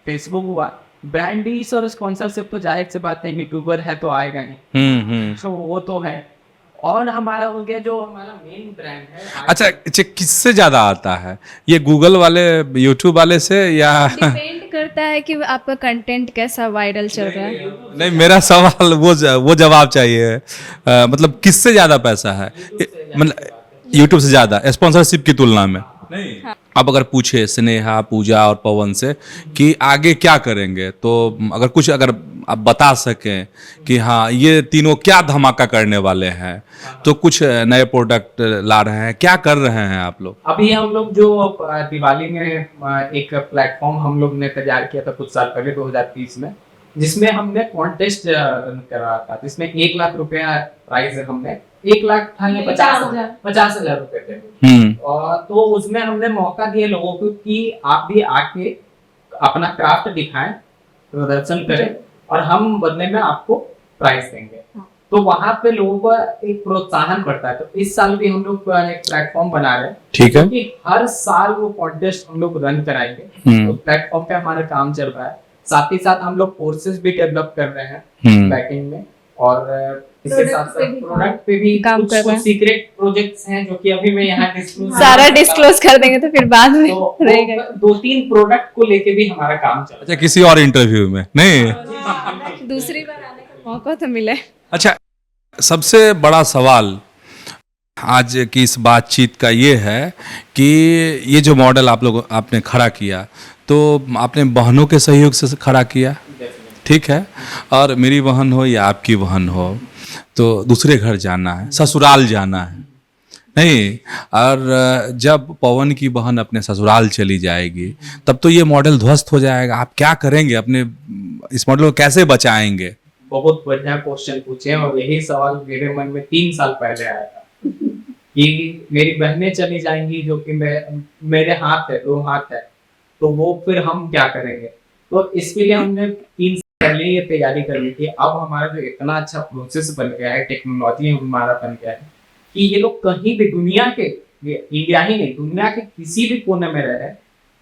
फेसबुक हुआ, ब्रांड डील्स और स्पॉन्सरशिप तो जाहिर सी बात है, यूट्यूबर है तो आएगा नहीं, तो वो तो है। और हमारा हो गया जो हमारा मेन ब्रांड है। अच्छा, किससे ज्यादा आता है, ये गूगल वाले, यूट्यूब वाले से, या? डिपेंड करता है कि आपका कंटेंट कैसा वायरल चल रहा है। नहीं, मेरा सवाल वो जवाब चाहिए, मतलब किससे ज्यादा पैसा है, मतलब यूट्यूब से ज्यादा स्पॉन्सरशिप की तुलना में? नहीं। अब अगर पूछे स्नेहा, पूजा और पवन से कि आगे क्या करेंगे, तो अगर आप बता सकें कि हाँ ये तीनों क्या धमाका करने वाले हैं, तो कुछ नए प्रोडक्ट ला रहे हैं, क्या कर रहे हैं आप लोग? अभी हम लोग जो दिवाली में एक प्लेटफॉर्म हम लोग ने तैयार किया था कुछ साल पहले 2030 में, जिसमें हमने कॉन्टेस्ट करा था, जिसमें 1 लाख रुपया प्राइज है। हमने 1 लाख था या 50,000 रुपए थे, और तो उसमें हमने मौका दिया लोगों को कि आप भी आके अपना क्राफ्ट दिखाएं, प्रदर्शन करें, और हम बदले में आपको प्राइस देंगे। तो वहां पे लोगों को एक प्रोत्साहन बढ़ता है। तो इस साल भी हम लोग एक प्लेटफॉर्म बना रहे हैं, ठीक है, क्योंकि हर साल वो कॉन्टेस्ट हम लोग रन कराएंगे। तो प्लेटफॉर्म पे हमारा काम चल रहा है, साथ ही साथ हम लोग कोर्सेज भी डेवलप कर रहे हैं बैकएंड में, और इसके साथ साथ प्रोडक्ट पे भी काम कर रहे हैं। कुछ सीक्रेट प्रोजेक्ट्स हैं जो कि अभी मैं यहाँ सारा डिस्क्लोज कर देंगे तो फिर बाद में तो रहेगा। 2-3 प्रोडक्ट को लेके भी हमारा काम चल रहा अच्छा, किसी और इंटरव्यू में? नहीं। दूसरी बार आने का मौका तो मिले। अच्छा, सबसे बड़ा सवाल आज की इस बातचीत का ये है कि ये जो मॉडल आपने खड़ा किया, तो आपने बहनों के सहयोग से खड़ा किया, ठीक है, और मेरी बहन हो या आपकी बहन हो, तो दूसरे घर जाना है, ससुराल जाना है, नहीं, और जब पवन की बहन अपने ससुराल चली जाएगी तब तो ये मॉडल ध्वस्त हो जाएगा। आप क्या करेंगे, अपने इस मॉडल को कैसे बचाएंगे? बहुत बढ़िया क्वेश्चन पूछे, और यही सवाल मेरे मन में 3 साल पहले आया था कि मेरी बहनें चली जाएंगी जो कि मेरे हाथ है, 2 हाथ है, तो वो फिर हम क्या करेंगे। तो इसके लिए हमने 3 साल पहले ये तैयारी कर ली थी। अब हमारा जो इतना अच्छा प्रोसेस बन गया है, टेक्नोलॉजी हमारा बन गया है कि ये लोग कहीं भी दुनिया के, इंडिया ही नहीं दुनिया के किसी भी कोने में रहे,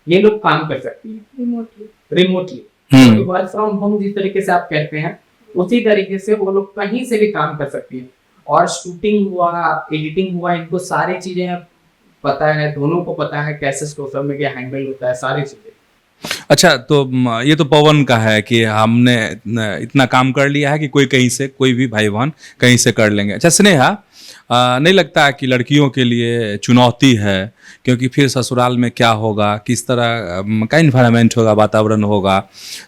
ये लोग काम कर सकते हैं रिमोटली। वर्क फ्रॉम होम जिस तरीके से आप कहते हैं, उसी तरीके से वो लोग कहीं से भी काम कर सकती है। और शूटिंग हुआ, एडिटिंग हुआ, इनको सारी चीजें पता है, दोनों को पता है कैसे सोशल मीडिया हैंडल होता है, सारी चीजें। अच्छा, तो ये तो पवन का है कि हमने इतना काम कर लिया है कि कोई भी भाई बहन कहीं से कर लेंगे। अच्छा स्नेहा, नहीं लगता है कि लड़कियों के लिए चुनौती है, क्योंकि फिर ससुराल में क्या होगा, किस तरह का इन्वायरमेंट होगा, वातावरण होगा,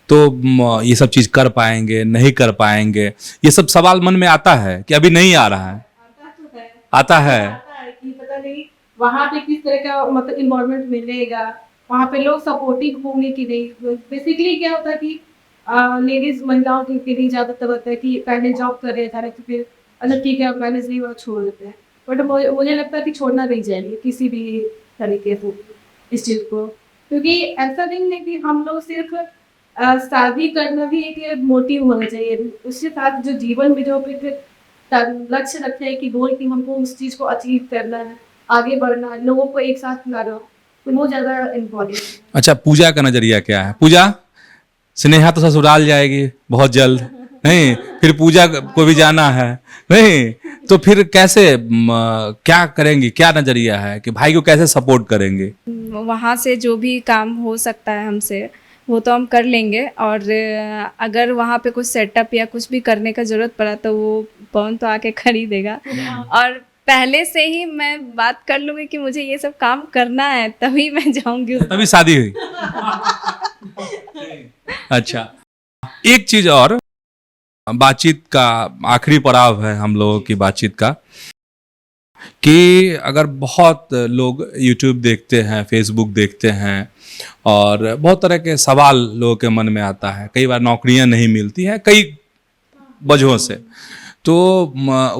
तो ये सब चीज़ कर पाएंगे नहीं कर पाएंगे, ये सब सवाल मन में आता है कि अभी नहीं आ रहा है? आता है कि पता नहीं वहाँ पे किस तरह का मतलब इन्वायरमेंट मिलेगा, वहाँ पे लोग सपोर्टिव होंगे कि नहीं। बेसिकली क्या होता है कि लेडीज महिलाओं के लिए ज़्यादातर होता है कि पहले जॉब कर रहे थे तो फिर अच्छा ठीक है मैनेज नहीं हुआ छोड़ देते हैं, बट मुझे लगता है कि छोड़ना नहीं चाहिए किसी भी तरीके से इस चीज़ को, क्योंकि ऐसा नहीं है कि हम लोग सिर्फ शादी करना भी एक मोटिव होना चाहिए, उसके साथ जो जीवन में जो लक्ष्य रखते हैं कि गोल कि हमको उस चीज़ को अचीव करना है, आगे बढ़ना है, लोगों को एक साथ लाना, तो वो ज़्यादा इम्पोर्टेंट है। अच्छा, पूजा का नजरिया क्या है? पूजा, स्नेहा तो ससुराल जाएगी बहुत जल्द, नहीं, फिर पूजा को भी जाना है, नहीं, तो फिर कैसे क्या करेंगी, क्या नजरिया है कि भाई को कैसे सपोर्ट करेंगे? वहाँ से जो भी काम हो सकता है हमसे वो तो हम कर लेंगे, और अगर वहाँ पे कुछ सेटअप या कुछ भी करने का ज़रूरत पड़ा तो वो पवन तो आके कर ही देगा। और पहले से ही मैं बात कर लूँगी कि मुझे ये सब काम करना है, तभी मैं जाऊँगी। तभी शादी हुई। अच्छा, एक चीज और, बातचीत का आखिरी पड़ाव है हम लोगों की बातचीत का, कि अगर बहुत लोग YouTube देखते हैं, Facebook देखते हैं, और बहुत तरह के सवाल लोगों के मन में आता है, कई बार नौकरियां नहीं मिलती हैं कई वजहों से, तो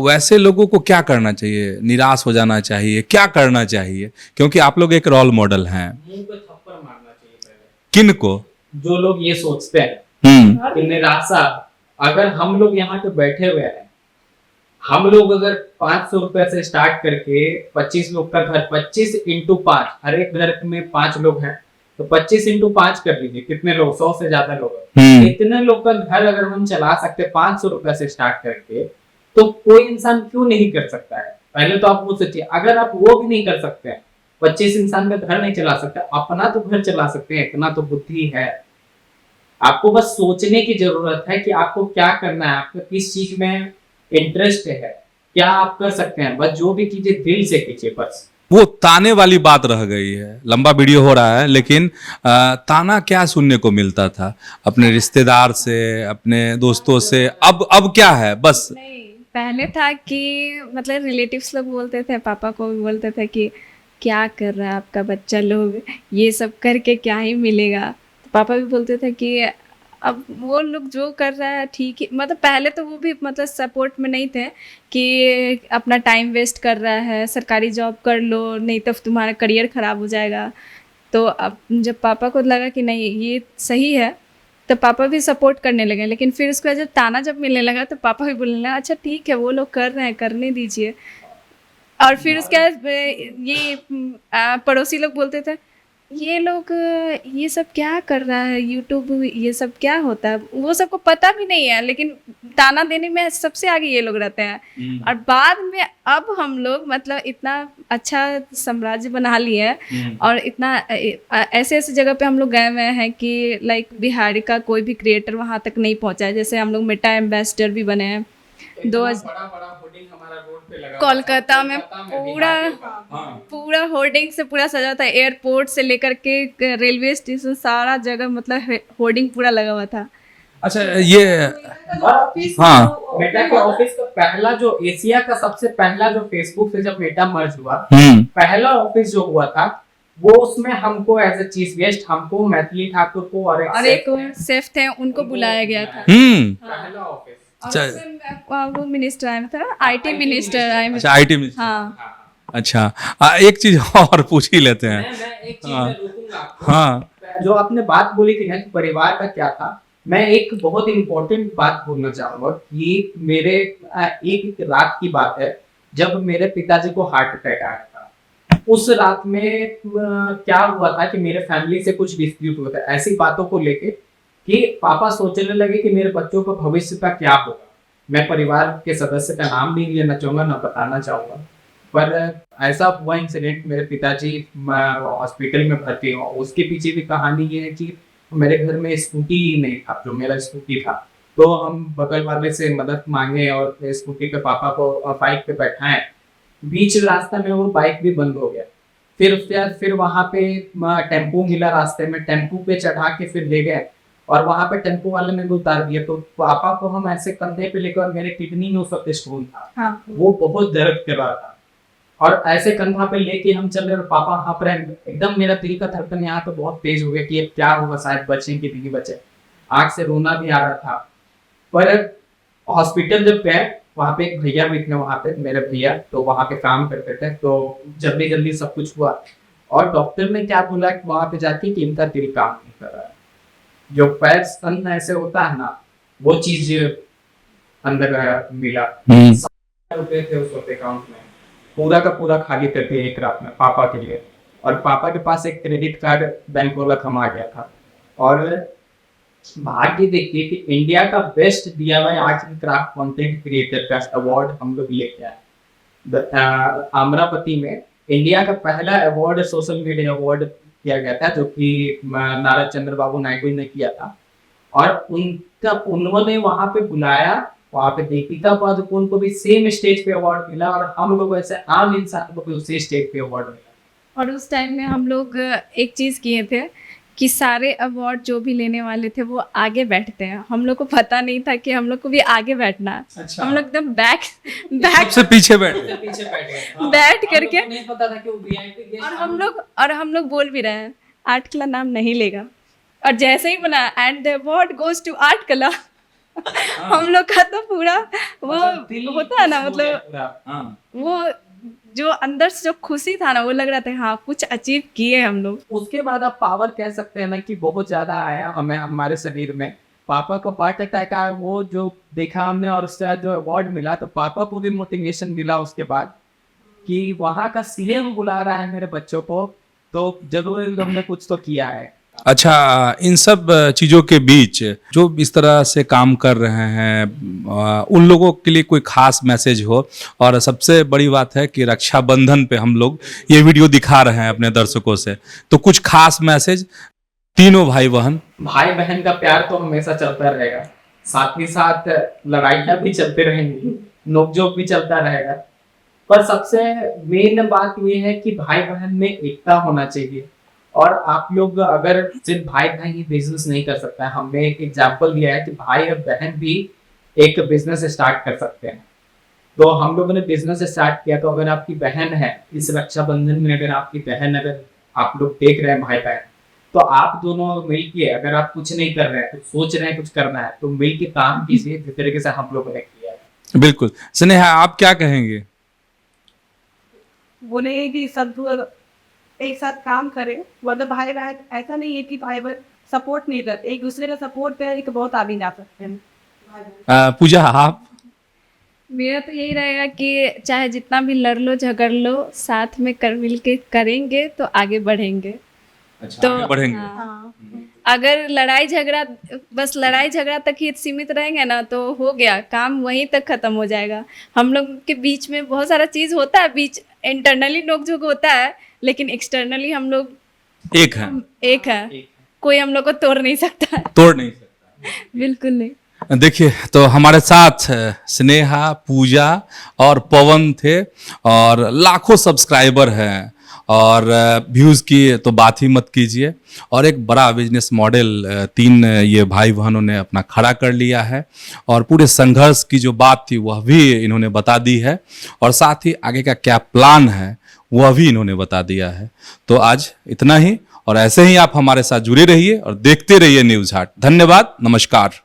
वैसे लोगों को क्या करना चाहिए? निराश हो जाना चाहिए? क्या करना चाहिए? क्योंकि आप लोग एक रोल मॉडल हैं। मुंह पे थप्पड़ मारना चाहिए पहले किन को? जो लोग ये सोचते हैं कि निराशा, अगर हम लोग यहाँ पे बैठे हुए हैं, हम लोग अगर 500 रुपए से स्टार्ट करके 25 लोग का घर, 25 इंटू 5, हर एक घर में 5 लोग हैं, तो 25 इंटू 5 कर लीजिए, कितने लोग, 100 से ज्यादा लोग हैं। इतने लोग का घर अगर हम चला सकते 500 रुपए से स्टार्ट करके, तो कोई इंसान क्यों नहीं कर सकता है? पहले तो आप वो सोचिए, अगर आप वो भी नहीं कर सकते हैं, 25 इंसान का घर नहीं चला सकते, अपना तो घर चला सकते हैं, इतना तो बुद्धि है। आपको बस सोचने की जरूरत है कि आपको क्या करना है, आपको किस चीज में इंटरेस्ट है, क्या आप कर सकते हैं, बस जो भी कीजिए दिल से कीजिए बस। वो ताने वाली बात रह गई है। लंबा वीडियो हो रहा है, लेकिन ताना क्या सुनने को मिलता था अपने रिश्तेदार से, अपने दोस्तों से, अब क्या है? बस नहीं, पहले था कि मतलब रिलेटिव्स लोग बोलते थे, पापा को भी बोलते थे कि क्या कर रहा है आपका बच्चा लोग, ये सब करके क्या ही मिलेगा। तो पापा भी बोलते थे कि अब वो लोग जो कर रहा है ठीक ही, मतलब पहले तो वो भी मतलब सपोर्ट में नहीं थे कि अपना टाइम वेस्ट कर रहा है, सरकारी जॉब कर लो नहीं तो तुम्हारा करियर ख़राब हो जाएगा। तो अब जब पापा को लगा कि नहीं ये सही है, तो पापा भी सपोर्ट करने लगे। लेकिन फिर उसके बाद जब ताना जब मिलने लगा तो पापा भी बोलने लगा अच्छा ठीक है वो लोग कर रहे हैं करने दीजिए। और फिर उसके बाद ये पड़ोसी लोग बोलते थे ये लोग ये सब क्या कर रहा है, यूट्यूब ये सब क्या होता है, वो सबको पता भी नहीं है, लेकिन ताना देने में सबसे आगे ये लोग रहते हैं। और बाद में अब हम लोग मतलब इतना अच्छा साम्राज्य बना लिए हैं, और इतना ऐसे ऐसे जगह पे हम लोग गए हुए हैं कि लाइक बिहारी का कोई भी क्रिएटर वहाँ तक नहीं पहुँचा है। जैसे हम लोग मेटा एम्बेसडर भी बने हैं, कोलकाता में पूरा होर्डिंग से पूरा सजा था, एयरपोर्ट से लेकर के रेलवे स्टेशन सारा जगह मतलब होर्डिंग पूरा लगा हुआ था। अच्छा, ये हाँ, मेटा के ऑफिस का पहला जो एशिया का सबसे पहला जो फेसबुक से जब मेटा मर्ज हुआ, पहला ऑफिस जो हुआ था वो, उसमें हमको एज ए चीफ गेस्ट हमको मैथिली ठाकुर को और एक सेफ थे उनको बुलाया गया था। पहला ऑफिस वो मिनिस्टर आया था, आईटी मिनिस्टर आए। अच्छा, आईटी मिनिस्टर। हाँ। अच्छा, एक चीज और पूछ ही लेते हैं। मैं एक चीज में रुकूंगा आपको। हाँ, जो आपने बात बोली थी ना कि परिवार का क्या था, मैं एक बहुत इम्पोर्टेंट बात बोलना चाहूंगा। ये मेरे एक रात की बात है जब मेरे पिताजी को हार्ट अटैक आया था। उस रात में क्या हुआ था कि मेरे फैमिली से कुछ डिस्प्यूट हुआ था ऐसी बातों को लेके कि पापा सोचने लगे कि मेरे बच्चों का भविष्य का क्या होगा। मैं परिवार के सदस्य का नाम नहीं लेना चाहूंगा, ना बताना चाहूंगा, पर ऐसा हुआ इंसिडेंट, मेरे पिताजी हॉस्पिटल में भर्ती हो। उसके पीछे भी कहानी ये है कि मेरे घर में स्कूटी नहीं था, जो मेरा स्कूटी था, तो हम बगल वाले से मदद मांगे और स्कूटी पे पापा को बाइक पे बैठाएं। बीच रास्ता में वो बाइक भी बंद हो गया। फिर उसके बाद फिर वहां पे टेम्पो मिला रास्ते में, टेम्पो पे चढ़ा के फिर ले गए और वहां पे टेम्पो वाले ने भी उतार दिया। तो पापा को हम ऐसे कंधे पे लेकर, मेरे किडनी में उस वक्त स्टोन था। हाँ। वो बहुत दर्द कर रहा था और ऐसे कंधा पे लेके हम चल रहे और पापा हाँफ रहे। एकदम मेरा दिल का धड़कन यहाँ तो बहुत तेज हो गया कि अब क्या होगा, शायद बचे कि नहीं बचे। आंख से रोना भी आ रहा था। पर हॉस्पिटल जब गए, वहाँ पे एक भैया भी थे, वहाँ पे मेरे भैया तो वहाँ पे काम करते थे, तो जल्दी जल्दी सब कुछ हुआ। और डॉक्टर ने क्या बोला कि वहाँ पे जाके कि इनका दिल काम नहीं कर रहा है। जो पैर स्तन ऐसे होता है ना, वो चीज अंदर मिला। रुपए थे उस वक्त अकाउंट में, पूरा का पूरा खाली करते एक रात में पापा के लिए। और पापा के पास एक क्रेडिट कार्ड बैंक वाला थमा गया था। और भाग्य देखिए कि इंडिया का best DIY art and craft content creator का अवार्ड हम लोग लेके आए। अमरावती में इंडिया का पहला अवार्ड सोशल मीडिया अवार्ड किया गया था, जो कि नारा चंद्रबाबू नायडू ने किया था। और उन्होंने वहां पे बुलाया, वहां पे दीपिका पादुकोण को भी सेम स्टेज पे अवार्ड मिला, और हम लोग ऐसे आम इंसान को भी उसी स्टेज पे अवार्ड मिला। और उस टाइम में हम लोग एक चीज़ किए थे कि सारे अवार्ड जो भी लेने वाले थे वो आगे बैठते हैं। हम लोग को पता नहीं था कि हम लोग को भी आगे बैठना है। अच्छा। हम लोग एकदम बैक सबसे पीछे बैठ गए। पीछे बैठे बैठ करके नहीं पता था कि वो VIP गेस्ट। और हम लोग बोल भी रहे हैं आर्ट कला नाम नहीं लेगा, और जैसे ही बना and the award goes to art कला, हम लोग का तो पूरा वो होता है ना, मतलब वो जो अंदर से जो खुशी था ना, वो लग रहा था हाँ कुछ अचीव किए हम लोग। उसके बाद आप पावर कह सकते हैं ना कि बहुत ज्यादा आया हमें हमारे शरीर में। पापा को हार्ट अटैक आया, वो जो देखा हमने, और उसके बाद जो अवार्ड मिला, तो पापा को भी मोटिवेशन मिला उसके बाद कि वहाँ का CM बुला रहा है मेरे बच्चों को, तो जरूर हमने कुछ तो किया है। अच्छा, इन सब चीज़ों के बीच जो इस तरह से काम कर रहे हैं उन लोगों के लिए कोई खास मैसेज हो। और सबसे बड़ी बात है कि रक्षाबंधन पे हम लोग ये वीडियो दिखा रहे हैं अपने दर्शकों से, तो कुछ खास मैसेज तीनों भाई बहन का प्यार तो हमेशा चलता रहेगा, साथ ही साथ लड़ाइयाँ भी चलते रहेंगी, नोकझोंक भी चलता रहेगा, पर सबसे मेन बात ये है कि भाई बहन में एकता होना चाहिए। और आप लोग अगर सिर्फ भाई ही बिजनेस नहीं कर सकता है, हमने एक एग्जांपल दिया है कि भाई और बहन भी एक बिजनेस स्टार्ट कर सकते हैं। तो हम लोगों ने बिजनेस स्टार्ट किया, तो अगर आपकी बहन है इस रक्षाबंधन में, अगर आपकी बहन, अगर आप लोग देख रहे हैं भाई बहन, तो आप दोनों मिलके, अगर आप कुछ नहीं कर रहे हैं, कुछ सोच रहे हैं कुछ करना है, तो मिलके काम कीजिए जिस तरीके से हम लोगों ने किया है। बिल्कुल। स्नेहा, आप क्या कहेंगे? बोले कि सब लोग एक साथ काम करें, मतलब भाई बहन ऐसा नहीं है कि भाई बहन सपोर्ट नहीं करते, एक दूसरे का सपोर्ट पे एक बहुत आगे जा सकते हैं। पूजा, आप? मेरा तो यही रहेगा कि चाहे जितना भी लड़ लो झगड़ लो, साथ में कर मिल के करेंगे तो आगे बढ़ेंगे। अच्छा, तो आगे बढ़ेंगे। हाँ। अगर लड़ाई झगड़ा तक ही सीमित रहेंगे ना, तो हो गया काम, वहीं तक खत्म हो जाएगा। हम लोग के बीच में बहुत सारा चीज़ होता है, बीच इंटरनली नोकझोंक होता है, लेकिन एक्सटर्नली हम लोग एक है, कोई हम लोग को तोड़ नहीं सकता है। बिल्कुल नहीं। देखिए, तो हमारे साथ स्नेहा, पूजा और पवन थे, और लाखों सब्सक्राइबर हैं, और व्यूज़ की तो बात ही मत कीजिए। और एक बड़ा बिजनेस मॉडल 3 ये भाई बहनों ने अपना खड़ा कर लिया है, और पूरे संघर्ष की जो बात थी वह भी इन्होंने बता दी है, और साथ ही आगे का क्या प्लान है वह भी इन्होंने बता दिया है। तो आज इतना ही, और ऐसे ही आप हमारे साथ जुड़े रहिए और देखते रहिए न्यूज़ हाट। धन्यवाद, नमस्कार।